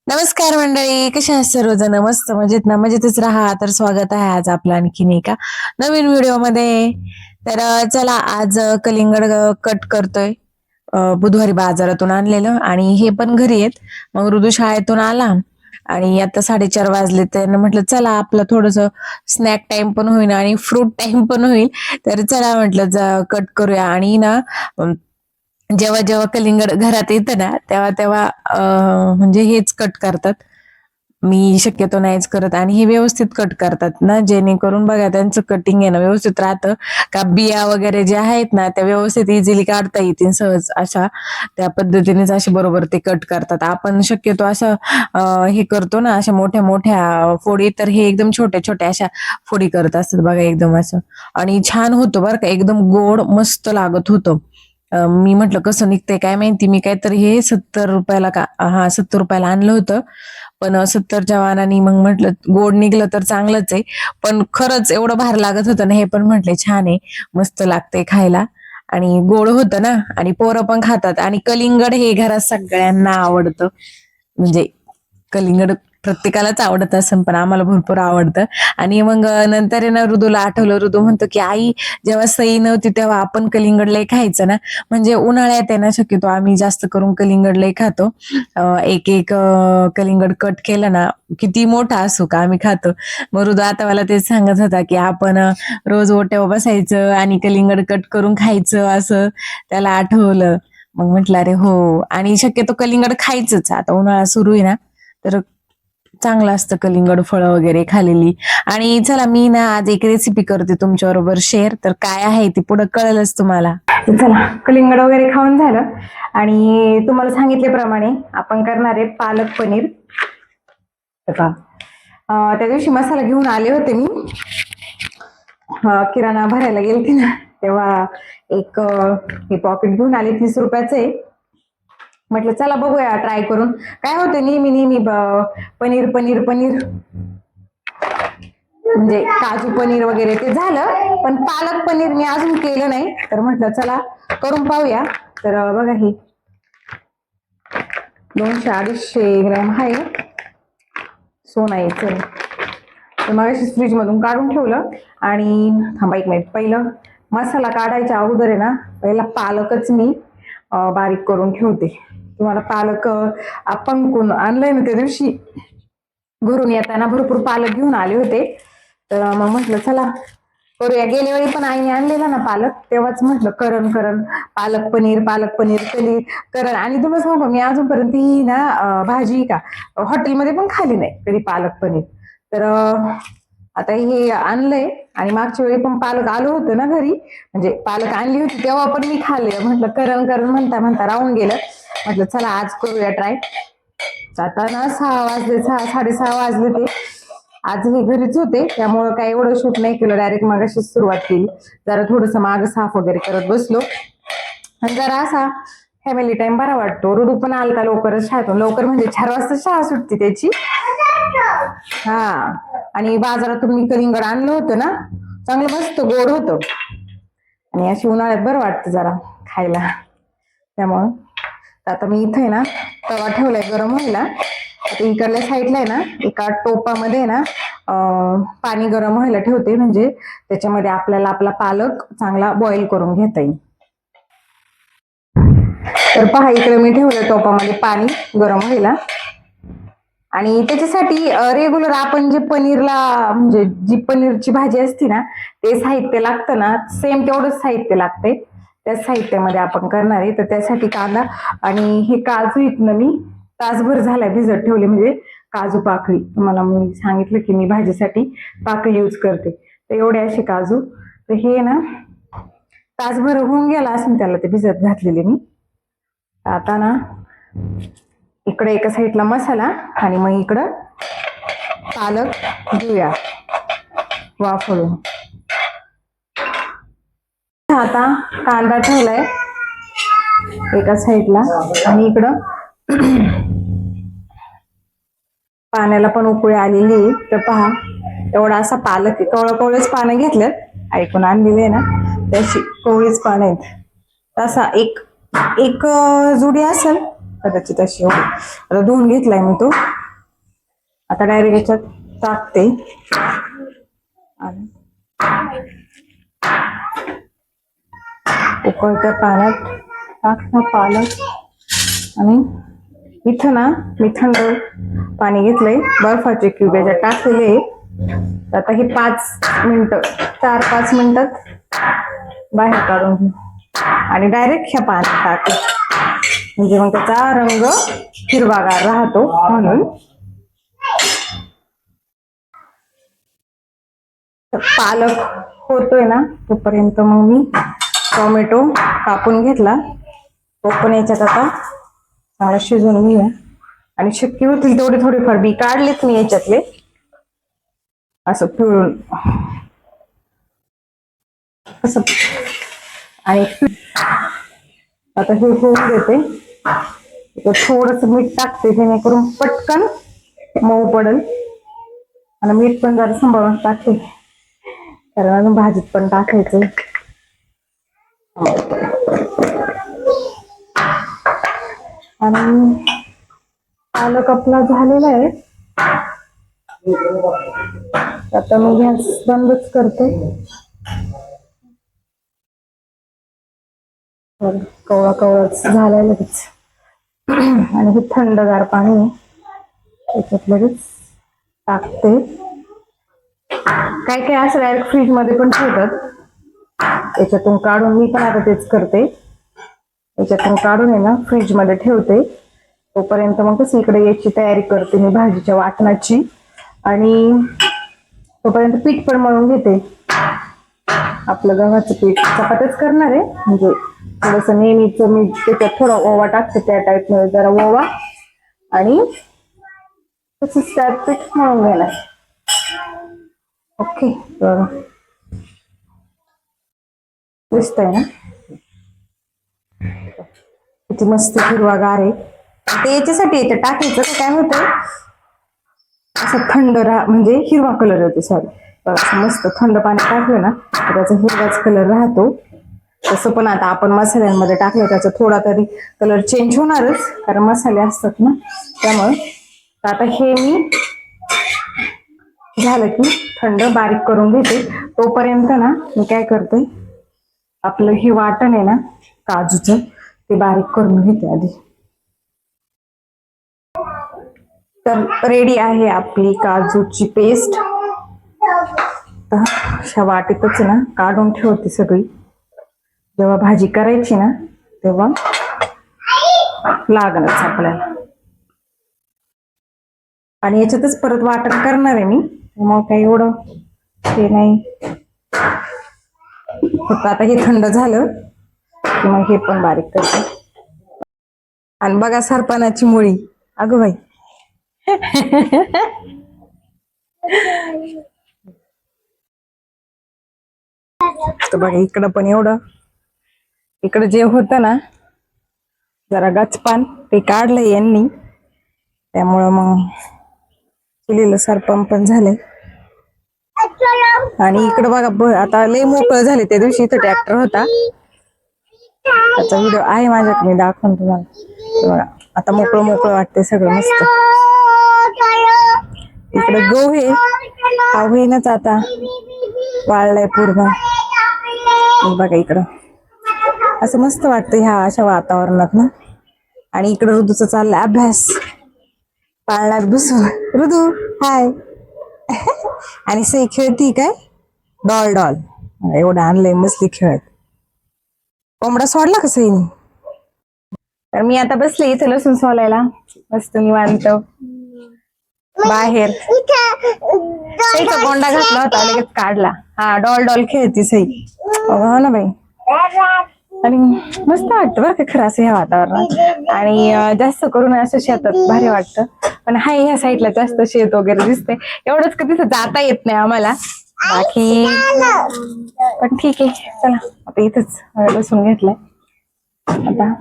नमस्कार मंडळी, कशा आहात सर्वजण? मस्त मजेत ना? मजेतच राहा. तर स्वागत आहे आज आपलं आणखीन एका नवीन व्हिडिओ मध्ये. तर चला आज कलिंगड कट करतोय. बुधवारी बाजारातून आणलेलं आणि हे पण घरी आहेत. मग ऋतू शाळेतून आला आणि आता 4:30 वाजले, तर म्हटलं चला आपलं थोडस स्नॅक टाइम पण होईल आणि फ्रूट टाइम पण होईल. तर चला म्हटलं कट करूया. आणि ना जेव्हा जेव्हा कलिंगड घरात येतं ना तेव्हा तेव्हा म्हणजे हेच कट करतात. मी शक्यतो नाहीच करत आणि हे व्यवस्थित कट करतात ना, जेणेकरून बघा त्यांचं कटिंग आहे ना व्यवस्थित राहतं. का बिया वगैरे जे आहेत ना त्या व्यवस्थित इझिली काढता येतील सहज. अशा त्या पद्धतीनेच असे बरोबर ते कट करतात. आपण शक्यतो असं हे करतो ना अशा मोठ्या मोठ्या फोडी, तर हे एकदम छोट्या छोट्या अशा फोडी करत असतात बघा, एकदम असं. आणि छान होतं बरं का, एकदम गोड मस्त लागत होतं. मी म्हटलं कसं निघतंय काय माहिती. मी काहीतरी हे 70 रुपयाला का, हा 70 रुपयाला आणलं होतं. पण 70च्या वाराने मग म्हटलं गोड निघलं तर चांगलंच आहे. पण खरंच एवढं भार लागत होतं ना, हे पण म्हटले छान आहे, मस्त लागतंय खायला. आणि गोड होतं ना, आणि पोरं पण खातात. आणि कलिंगड हे घरात सगळ्यांना आवडतं. म्हणजे कलिंगड प्रत्येकालाच आवडत असेल, पण आम्हाला भरपूर आवडतं. आणि मग नंतर आहे ना ऋतूला आठवलं. ऋतू म्हणतो की आई, जेव्हा सई नव्हती तेव्हा आपण कलिंगड लय खायचं ना. म्हणजे उन्हाळ्यात आहे ना शक्यतो आम्ही जास्त करून कलिंगड लय खातो. एक एक कलिंगड कट केलं ना, किती मोठा असो का आम्ही खातो. मग ऋतू आता मला तेच सांगत होता की आपण रोज ओट्यावर बसायचं आणि कलिंगड कट करून खायचं, असं त्याला आठवलं. मग म्हटलं अरे हो. आणि शक्यतो कलिंगड खायचंच, आता उन्हाळा सुरू आहे ना, तर चांगलं असतं कलिंगड फळं वगैरे खाल्लेली. आणि चला मी ना आज एक रेसिपी करते तुमच्या बरोबर शेअर. तर काय आहे ती पुढे कळेलच तुम्हाला. तर चला, कलिंगड वगैरे खाऊन झालं आणि तुम्हाला सांगितल्याप्रमाणे आपण करणार आहे पालक पनीर. त्या दिवशी मसाला घेऊन आले होते मी, किराणा भरायला गेलते ना तेव्हा एक हे पॉकेट घेऊन आले, 30 रुपयाचं आहे. म्हटलं चला बघूया ट्राय करून काय होते. नेहमी नेहमी पनीर पनीर पनीर म्हणजे काजू पनीर वगैरे ते झालं, पण पालक पनीर मी अजून केलं नाही. तर म्हटलं चला करून पाहूया. तर बघा हे 200-250 ग्रॅम आहे सोनाईचं. तर मग फ्रीज मधून काढून ठेवलं. आणि थांबा एक मिनिट, पहिलं मसाला काढायच्या अगोदर आहे ना, पहिला पालकच मी बारीक करून ठेवते. तुम्हाला पालक आपण कोण आणलंय ना त्या दिवशी, घरून येताना भरपूर पालक घेऊन आले होते. तर मग म्हटलं चला करूया. गेल्या वेळी पण आईने आणलेला ना पालक, तेव्हाच म्हटलं करण करण पालक पनीर पनीर करण. आणि तुम्हाला सांगू मी अजूनपर्यंत ही ना भाजी का हॉटेलमध्ये पण खाली नाही कधी पालक पनीर. तर आता हे आणलंय. आणि मागच्या वेळी पण पालक आलं होतं ना घरी, म्हणजे पालक आणली होती तेव्हा पण मी खाल्ले. म्हटलं करण करण म्हणता म्हणता राहून गेलं. म्हटलं चला आज करूया ट्राय. आता ना 6 वाजले, 6-6:30 वाजले ते. आज हे घरीच होते त्यामुळं काय एवढं शूट नाही केलं, डायरेक्ट मागाशीच सुरुवात केली. जरा थोडस माग साफ वगैरे करत बसलो. आणि जरा असा फॅमिली टाइम बरा वाटतो. ऋतू पण आलता लवकरच शाळेतून, लवकर म्हणजे 4 वाजता शाळा सुटते त्याची. हा. आणि बाजारातून मी कलिंगड आणलं होतं ना, चांगलं मस्त गोड होतं. आणि अशी उन्हाळ्यात बरं वाटतं जरा खायला. त्यामुळं आता मी इथे ना तवा ठेवलाय गरम व्हायला. आता इकडल्या साईडला आहे ना एका टोपामध्ये ना पाणी गरम व्हायला ठेवते, म्हणजे त्याच्यामध्ये आपल्याला आपला पालक चांगला बॉईल करून घेता येईल. तर पहा इकडे मी ठेवलं टोपामध्ये पाणी गरम व्हायला. आणि त्याच्यासाठी रेग्युलर आपण जे पनीरला म्हणजे जी पनीरची भाजी असते ना ते साहित्य लागतं ना, सेम तेवढंच साहित्य लागते. त्या साहित्यामध्ये आपण करणार आहे. तर त्यासाठी कांदा आणि हे काजू इथनं मी तासभर झालाय भिजत ठेवले, म्हणजे काजू पाकळी. तुम्हाला मी सांगितलं की मी भाजीसाठी पाकळी यूज करते. तर एवढे असे काजू. तर हे ना तासभर होऊन गेला असून त्याला ते भिजत घातलेले मी. आता ना इकडे एका साईडला मसाला आणि मग इकडं पालक घेऊया वाफळून. आता कांदा ठेवलाय एका साईडला आणि इकडं पाण्याला पण उकळी आलेली. तर पहा एवढा असा पालक, कवळच पानं घेतलं, ऐकून आणलेले ना त्याची कवळीच पानं आहेत. तसा एक जुडी असेल कदाचित अशी. आता धुवून घेतलाय मी तो. आता डायरेक्ट याच्यात टाकते आणि उकळत्या पाण्यात टाकता पालक. आणि इथं ना मी थंड पाणी घेतलंय, बर्फाचे क्यूब याच्यात टाकलेले. आता हे 5 मिनिटं 4-5 मिनिटात बाहेर काढून घेऊ आणि डायरेक्ट ह्या पाण्यात टाकते, म्हणजे मग त्याचा रंग हिरवागार राहतो म्हणून. पालक होतोय ना तोपर्यंत मग मी टोमॅटो कापून घेतला, तो पण याच्यात आता चांगला शिजवून घेऊया. आणि शक्य होतील तेवढे थोडेफार बी काढलेच मी याच्यातले, असं पिळून असं. आणि आता हे होऊन देते, थोडस मीठ टाकते जेणेकरून पटकन मऊ पडेल. आणि मीठ पण जरा सांभाळून टाकते कारण अजून भाजीत पण टाकायचं. आणि पालक आपला झालेला आहे, आता मी गॅस बंदच करते. कवळा कवळाच झालाय लगेच. आणि हे थंडगार पाणी त्याच्यात लगेच टाकते. काय काय असं डायरेक्ट फ्रीज मध्ये पण ठेवतात, त्याच्यातून काढून मी पण आता तेच करते. त्याच्यातून काढून आहे ना फ्रीज मध्ये ठेवते, तोपर्यंत मग कसं इकडे याची तयारी करते मी भाजीच्या वाटणाची. आणि तोपर्यंत पीठ पण मळून घेते, आपलं गव्हाचं पीठ. चपात्याच करणार आहे, म्हणजे थोडस नेहमीच मी त्याच्यात थोडा ओवा टाकते, त्या टाईप मध्ये जरा ओवा आणि तसंच त्यात पीठ मळून घेणार. ओके, तर दिसतंय ना किती मस्त हिरवागार आहे. ते याच्यासाठी येतं टाकायचं तर काय होतं, असं थंड म्हणजे हिरवा कलर येतो. सॉरी, मस्त थंड पाणी टाकलं ना त्याचा हिरवाच कलर राहतो. तसं पण आता आपण मसाल्यांमध्ये टाकलं त्याचा थोडा तरी कलर चेंज होणारच, कारण मसाले असतात ना त्यामुळे. आता हे मी झालं की थंड बारीक करून घेते. तोपर्यंत ना मी काय करते, आपलं हे वाटण आहे ना काजूचं, ते बारीक करून घेते आधी. तर रेडी आहे आपली काजूची पेस्ट. अशा वाटीतच ना काढून ठेवते सगळी, जेव्हा भाजी करायची ना तेव्हा लागणच आपल्याला. आणि याच्यातच परत वाटण करणार आहे मी, मग काही एवढं हे नाही. फक्त आता हे थंड झालं की मग हे पण बारीक करते. आणि बघा सरपणाची मुळी, अगं बाई. तर बघा इकडं पण एवढं, इकडं जे होतं ना जरा गचपान ते काढलंय यांनी, त्यामुळं मग केलेलं सरपण पण झालंय. आणि इकडं बघा आता लय मोकळं झाले. त्या दिवशी इथं ट्रॅक्टर होता, त्याचा व्हिडिओ आहे माझ्याकडे, दाखवून तुम्हाला. बघा आता मोकळं मोकळं वाटतंय सगळं मस्त. इकडे गहू आहे, हा होईनच आता, वाळलाय पूर्ण. बघा इकडं असं मस्त वाटतं ह्या अशा वातावरणात ना. आणि इकडं ऋतूचा चाललाय अभ्यास, पाळण्यात बसून. ऋतू हाय. आणि सई खेळती काय डॉल डॉल, एवढं आणलंय मस्ती खेळत. कोंबडा सोडला का सईने? तर मी आता बसले इथे लसूण सोलायला, मस्त निवांत बाहेर. सईचा गोंडा घातला होता लगेच काढला. हा डॉल डॉल खेळती सई, हो ना बाई. आणि मस्त वाटतं बरं का खरं असं ह्या वातावरणात. आणि जास्त करून असं शेतात भारी वाटतं. पण हाय ह्या साईडला जास्त शेत वगैरे दिसते, एवढंच का तिथं जाता येत नाही आम्हाला, बाकी पण ठीक आहे. चला आता इथंच बसून घेतलंय, आता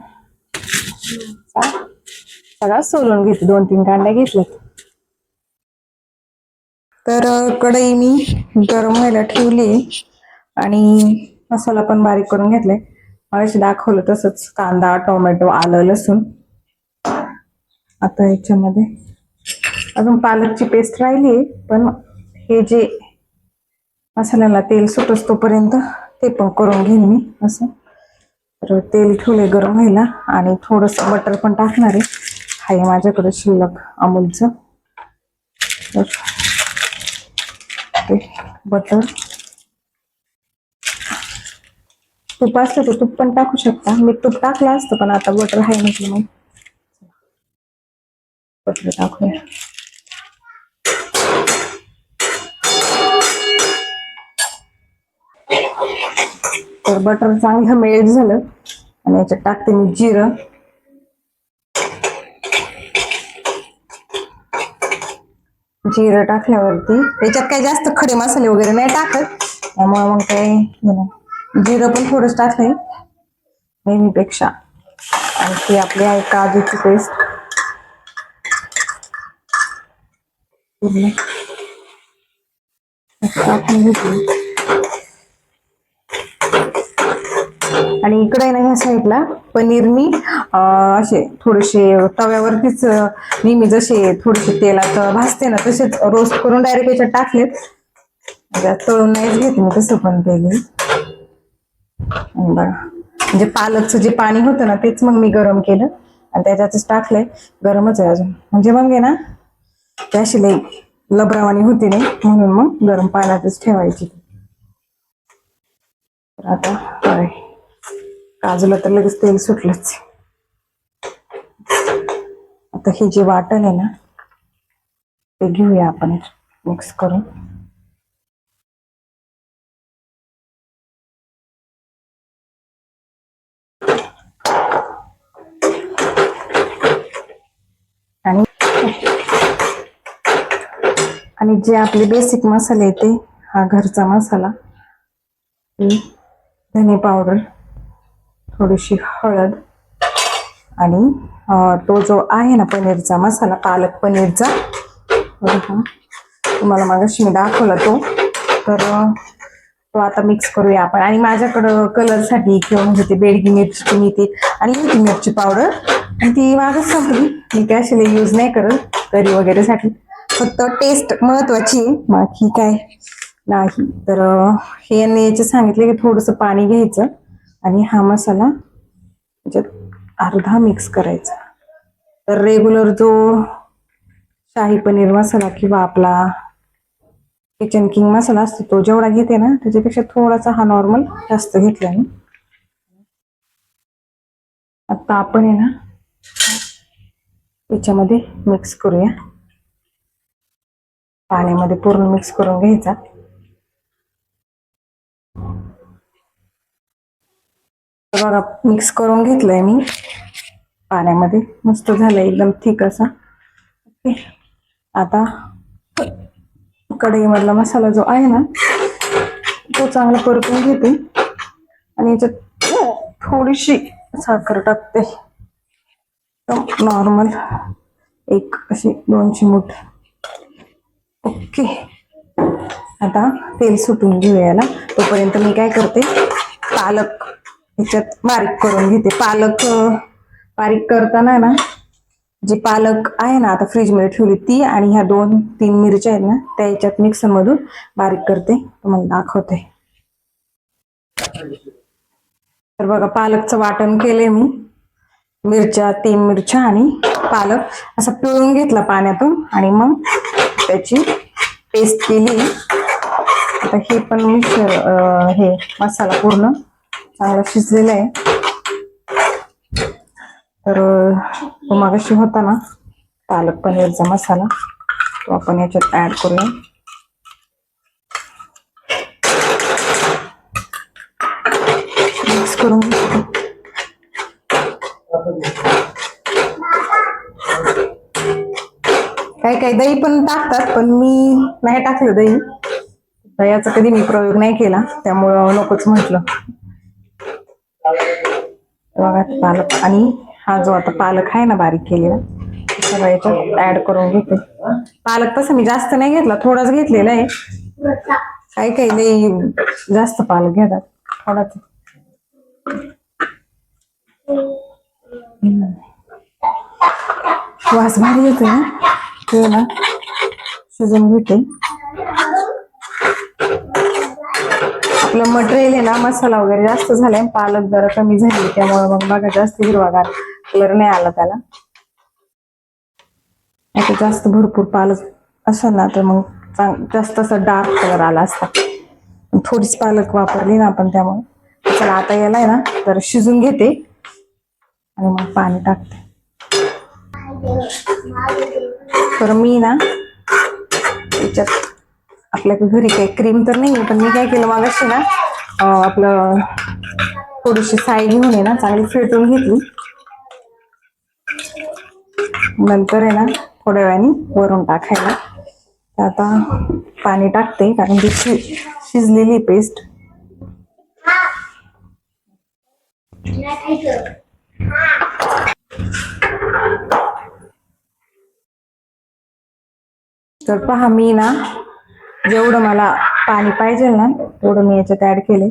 सगळं सोलून घेते. 2-3 कांड्या घेतल्यात. तर कढई मी गरम व्हायला ठेवली आणि मसाला पण बारीक करून घेतलाय. मगाशी दाखवलं तसंच कांदा, टोमॅटो, आलं, लसूण. आता याच्यामध्ये अजून पालकची पेस्ट राहिली, पण हे जे मसाल्याला तेल सुटस तोपर्यंत ते पण करून घेईन मी असं. तर तेल ठेवले गरम व्हायला आणि थोडस बटर पण टाकणार आहे माझ्याकडे शिल्लक अमूलचं. बटर, तूप असलं तर तूप पण टाकू शकता. मी तूप टाकलं असतं पण आता बटर आहे म्हटलं मग बटर टाकूया. तर बटर चांगलं मेल्ट झालं आणि याच्यात टाकते मी जिरं. जिरं टाकल्यावरती याच्यात काही जास्त खडे मसाले वगैरे नाही टाकत, त्यामुळे मग काही जिरं पण थोडंच टाकलंय नेहमीपेक्षा. आणि ती आपली आहे काजूची पेस्ट पूर्ण टाकून घेतली. आणि इकडे ना ह्या साईडला पनीर मी असे थोडेसे तव्यावरतीच नेहमी जसे थोडेसे तेलात भाजते ना तसेच रोस्ट करून डायरेक्ट याच्यात टाकलेत. तळून नाहीच घेते मी तसं पण केले. बघा म्हणजे पालकचं जे पाणी होतं ना तेच मग मी गरम केलं आणि त्याच्यातच टाकलंय. गरमच आहे अजून, म्हणजे मग आहे ना ते अशी लई लबरावानी होती नाही, म्हणून मग गरम पाण्यातच ठेवायची. तर आता काजूला तर लगेच तेल सुटलंच. आता हे जे वाटण आहे ना ते घेऊया आपण मिक्स करून. आणि जे आपले बेसिक मसाले ते हा घरचा मसाला, धने पावडर, थोडीशी हळद आणि तो जो आहे ना पनीरचा मसाला, पालक पनीरचा, तुम्हाला मागाशी मी दाखवला तो. तर तो आता मिक्स करूया आपण. आणि माझ्याकडं कलरसाठी किंवा म्हणजे ते बेडगी मिरची मी ते आणि हिरवी मिरची पावडर, आणि ती माझंच संपली. मी ते असे यूज नाही करत करी वगैरे साठी, फक्त टेस्ट महत्वाची आहे, बाकी काय नाही. तर हे याचे सांगितले की थोडंसं पाणी घ्यायचं आणि हा मसाला अर्धा मिक्स करायचा. तर रेग्युलर जो शाही पनीर मसाला किंवा आपला किचन किंग मसाला असतो तो जेवढा घेते ना त्याच्यापेक्षा थोडासा हा नॉर्मल जास्त घेतला मी. आता आपण आहे ना याच्यामध्ये मिक्स करूया, पाण्यामध्ये पूर्ण मिक्स करून घ्यायचा. बघा मिक्स करून घेतलंय मी पाण्यामध्ये, मस्त झालंय एकदम थिक असा. ओके, आता कढईमधला मसाला जो आहे ना तो चांगला परतून घेते आणि याच्यात थोडीशी साखर टाकते, नॉर्मल एक अशी 2 चिमूट. ओके, आता तेल सुटून घेऊया याला. तोपर्यंत मी काय करते, पालक ह्याच्यात बारीक करून घेते. पालक बारीक करताना ना जी पालक आहे ना आता फ्रीज मध्ये ठेवली ती आणि ह्या 2-3 मिरच्या आहेत ना त्या याच्यात मिक्सर मधून बारीक करते, तुम्हाला दाखवते. तर बघा पालकचं वाटण केले मी, मिरच्या 3 मिरच्या आणि पालक असं पिळून घेतला पाण्यातून आणि मग त्याची पेस्ट केली. आता हे पण मिक्सर हे मसाला पूर्ण चांगला शिजलेला आहे. तर तो मागाशी होता ना पालक पनीरचा मसाला तो आपण याच्यात ऍड करूया. मिक्स करून काही काही दही पण टाकतात, पण मी नाही टाकलं दही. दह्याचा कधी मी प्रयोग नाही केला त्यामुळं नकोच म्हटलं. बघा पालक आणि हा जो आता पालक आहे ना बारीक केलेला सगळं याच्यात ऍड करून घेते. पालक तसं मी जास्त नाही घेतला, थोडाच घेतलेला आहे. काही काही लई जास्त पालक घेतात, थोडाच. वास भारी येतोय ना, शिजून घेते. आपलं मटेरियल आहे ना, मसाला वगैरे जास्त झालाय, पालक जरा कमी झाली, त्यामुळे मग बघा जास्त हिरवागार कलर नाही आला त्याला. आता जास्त भरपूर पालक असेल ना तर मग जास्त असं डार्क कलर आला असता. थोडीच पालक वापरली ना आपण, त्यामुळे चला आता याला आहे ना तर शिजून घेते आणि मग पाणी टाकते. तर मी ना त्याच्यात आपल्या घरी काही क्रीम तर नाही, पण मी काय केलं मागाशी ना आपलं थोडीशी साई घेऊन आहे ना चांगली फेटून घेतली. नंतर आहे ना थोड्या वेळाने वरून टाकायला. आता पाणी टाकते कारण ती शिजलेली पेस्ट. तर पहा, मी ना जेवढं मला पाणी पाहिजे ना तेवढं मी याच्यात ऍड केले.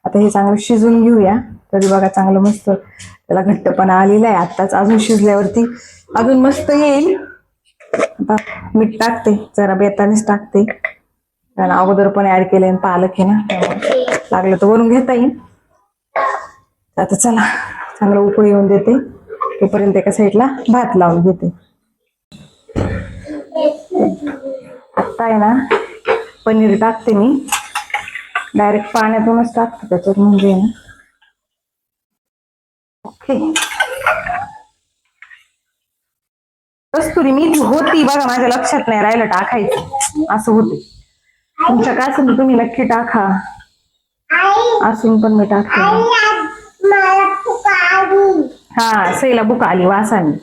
आता हे चांगलं शिजून घेऊया. तरी बघा चांगलं मस्त त्याला घट्टपणा आलेला आहे. आत्ताच अजून शिजल्यावरती अजून मस्त येईल. आता मीठ टाकते, जरा बेतानेच टाकते कारण अगोदर पण ऍड केले पालक आहे ना, त्यामुळे लागलं तर वरून घेता येईल. आता चला चांगलं उकळी येऊन देते, तोपर्यंत एका साईडला भात लावून घेते. आता आहे ना पनीर टाकते मी, डायरेक्ट पाण्यातूनच टाकते त्याच्यात म्हणजे ना. ओके, कस्तुरी मेथी होती बघा, माझ्या लक्षात नाही राहिलं टाकायचं, असं होते. तुमच्या काय असेल तुम्ही नक्की टाका, असून पण मी टाकते. हा सईला बुक आली वासाने.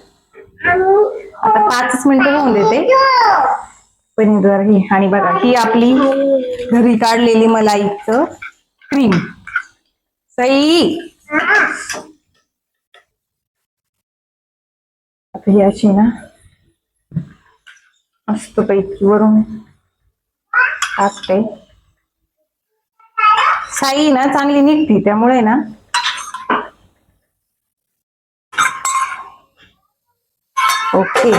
आता 5 मिनिटं होऊन देते पनीर ही. आणि बघा ही आपली घरी काढलेली मलाईचं क्रीम. सई आता ही अशी ना मस्त पैकी वरून टाकते. साई ना चांगली निघती त्यामुळे ना ओके.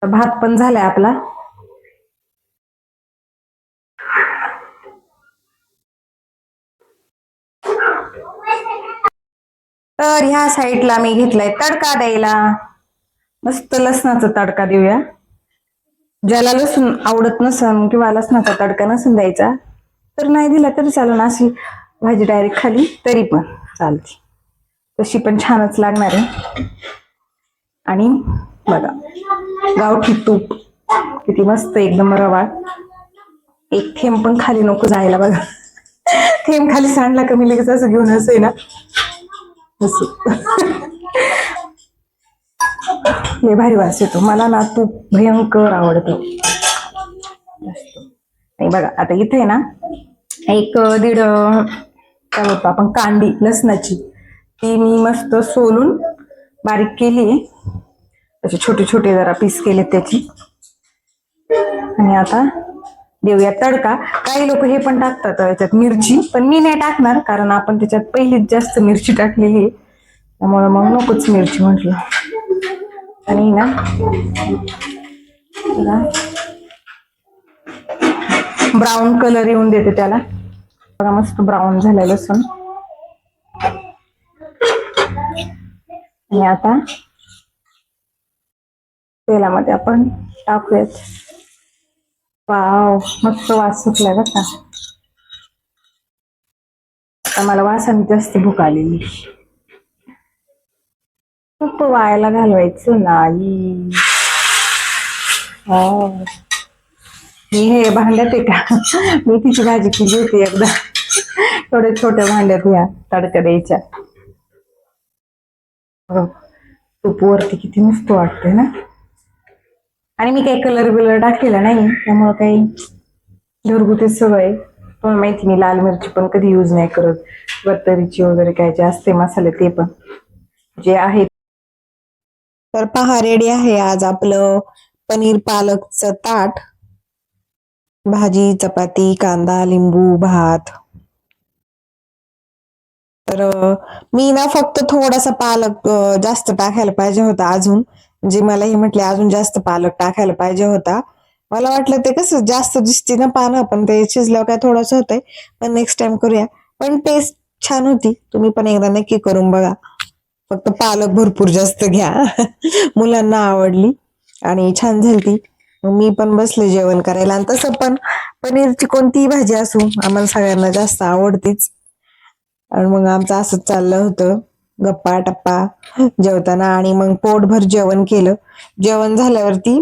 भात पण झालाय आपला. तर ह्या साईडला मी घेतलाय तडका द्यायला. मस्त लसणाचा तडका देऊया. ज्याला लसूण आवडत नसन किंवा लसणाचा तडका नसून द्यायचा तर नाही दिला तरी चालेल, अशी भाजी डायरेक्ट खाली तरी पण चालते, तशी पण छानच लागणार आहे. आणि बघा गावठी तूप किती मस्त एकदम रवा, एक थेंब पण खाली नको जायला बघा. थेंब खाली सांडला का मी लगेच असं घेऊन असं आहे ना लय भारी वास येतो मला ना, तूप भयंकर आवडतं. नाही बघा आता इथे ना एक दीड काय बोलतो आपण कांडी लसणाची, ती मी मस्त सोलून बारीक केली, त्याचे छोटे छोटे जरा पीस केले त्याची. आणि आता देऊया तडका. काही लोक हे पण टाकतात याच्यात मिरची, पण मी नाही टाकणार कारण आपण त्याच्यात पहिलीच जास्त मिरची टाकलेली आहे, त्यामुळे मग नकोच मिरची म्हटलं. आणि ना ब्राऊन कलर येऊन देते त्याला. बघा मस्त ब्राऊन झालेलं लसूण. आणि आता तेलामध्ये आपण टाकूयात. वाव मस्त वास सुटलाय बरं का. आता मला वासाने जास्त भूक आलेली. खूप वायाला घालवायचं नाही. मी हे भांड्यात आहे का मेथीची भाजी केली होती एकदा, थोड्या छोट्या भांड्यात ह्या तडका द्यायच्या. तूप वरती किती मस्त वाटते ना. आणि मी काही कलर बिलर टाकलेला नाही, त्यामुळे काही घरगुती सवय. तुम्हाला माहिती मी लाल मिरची पण कधी यूज नाही करत, वतरीची वगैरे काय जे असते मसाले ते पण जे आहेत. तर पहा रेडी आहे आज आपलं पनीर पालकचं ताट. भाजी, चपाती, कांदा, लिंबू, भात. तर मी ना फक्त थोडासा पालक जास्त टाकायला पाहिजे होता अजून, जी मलाही म्हटले अजून जास्त पालक टाकायला पाहिजे होता. मला वाटलं ते कसं जास्त दिसते ना पानं, पण ते शिजल्यावर काय थोडंसं होतंय. पण नेक्स्ट टाइम करूया. पण टेस्ट छान होती. तुम्ही पण एकदा नक्की करून बघा. फक्त पालक भरपूर जास्त घ्या. मुलांना आवडली आणि छान झाली ती. मग मी पण बसले जेवण करायला. आणि तसं पण पनीरची कोणतीही भाजी असू आम्हाला सगळ्यांना जास्त आवडतीच. आणि मग आमचं असंच चाललं होतं गप्पा टप्पा जेवताना. आणि मग पोटभर जेवण केलं. जेवण झाल्यावरती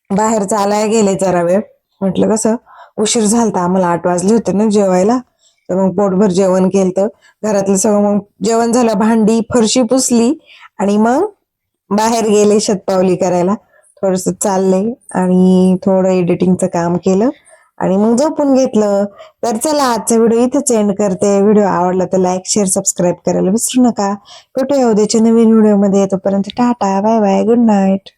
बाहेर चालायला गेले जरा वेळ. म्हटलं कसं उशीर झालता, आम्हाला 8 वाजले होते ना जेवायला. तर मग पोटभर जेवण केलं. घरातलं सगळं मग जेवण झालं, भांडी फरशी पुसली आणि मग बाहेर गेले शतपावली करायला. थोडस चालले आणि थोडं एडिटिंगचं काम केलं आणि मग झोपून घेतलं. तर चला आजचा व्हिडिओ इथेच एंड करते. व्हिडिओ आवडला तर लाईक शेअर सबस्क्राईब करायला विसरू नका. भेटूया उद्याच्या नवीन व्हिडिओमध्ये. तोपर्यंत tata bye bye good night.